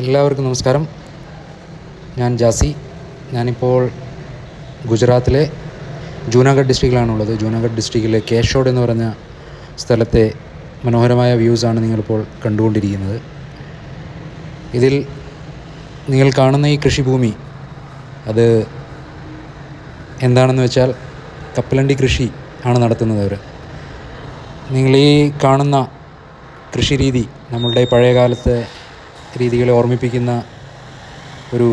എല്ലാവർക്കും നമസ്കാരം. ഞാൻ ജാസി. ഞാനിപ്പോൾ ഗുജറാത്തിലെ ജൂനാഗഡ് ഡിസ്ട്രിക്റ്റിലാണുള്ളത്. ജൂനാഗഡ് ഡിസ്ട്രിക്റ്റിലെ കേഷോഡ് എന്ന് പറഞ്ഞ സ്ഥലത്തെ മനോഹരമായ വ്യൂസാണ് നിങ്ങളിപ്പോൾ കണ്ടുകൊണ്ടിരിക്കുന്നത്. ഇതിൽ നിങ്ങൾ കാണുന്ന ഈ കൃഷിഭൂമി അത് എന്താണെന്ന് വെച്ചാൽ കപ്പലണ്ടി കൃഷി ആണ് നടത്തുന്നത് അവർ. നിങ്ങൾ ഈ കാണുന്ന കൃഷി രീതി നമ്മളുടെ പഴയകാലത്തെ രീതികളെ ഓർമ്മിപ്പിക്കുന്ന ഒരു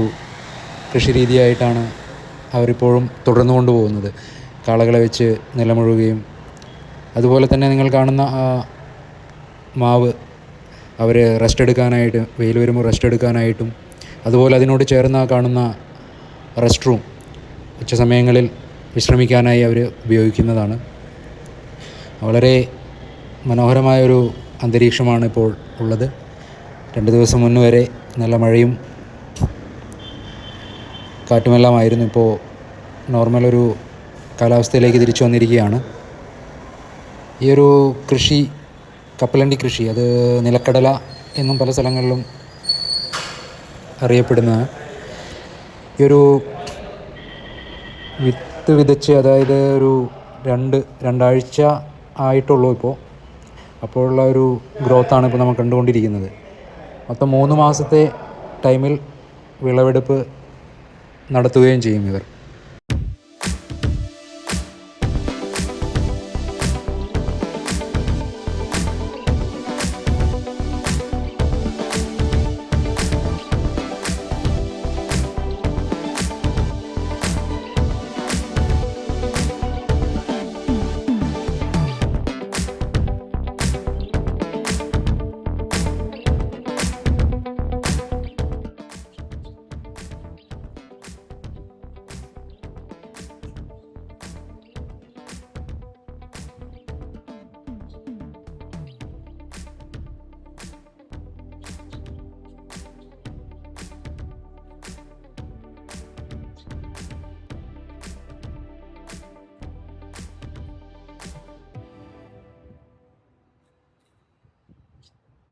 കൃഷി രീതിയായിട്ടാണ് അവരിപ്പോഴും തുടർന്നു കൊണ്ടുപോകുന്നത്. കാളകളെ വെച്ച് നിലമുഴുകയും അതുപോലെ തന്നെ നിങ്ങൾ കാണുന്ന ആ മാവ് അവർ റെസ്റ്റ് എടുക്കാനായിട്ട്, വെയിൽ വരുമ്പോൾ റെസ്റ്റ് എടുക്കാനായിട്ടും അതുപോലെ അതിനോട് ചേർന്ന് കാണുന്ന റെസ്റ്റ് റൂം ഉച്ച സമയങ്ങളിൽ വിശ്രമിക്കാനായി അവർ ഉപയോഗിക്കുന്നതാണ്. വളരെ മനോഹരമായൊരു അന്തരീക്ഷമാണ് ഇപ്പോൾ ഉള്ളത്. 2 ദിവസം മുന്നേ വരെ നല്ല മഴയും കാറ്റുമെല്ലാമായിരുന്നു. ഇപ്പോൾ നോർമലൊരു കാലാവസ്ഥയിലേക്ക് തിരിച്ചു വന്നിരിക്കുകയാണ്. ഈ ഒരു കൃഷി, കപ്പലണ്ടി കൃഷി, അത് നിലക്കടല എന്നും പല സ്ഥലങ്ങളിലും അറിയപ്പെടുന്ന ഈ ഒരു വിത്ത് വിതച്ച്, അതായത് ഒരു രണ്ടാഴ്ച ആയിട്ടുള്ളൂ ഇപ്പോൾ. അപ്പോഴുള്ള ഒരു ഗ്രോത്താണ് ഇപ്പോൾ നമ്മൾ കണ്ടുകൊണ്ടിരിക്കുന്നത്. മൊത്തം 3 മാസത്തെ ടൈമിൽ വിളവെടുപ്പ് നടത്തുകയും ചെയ്യും ഇവർ.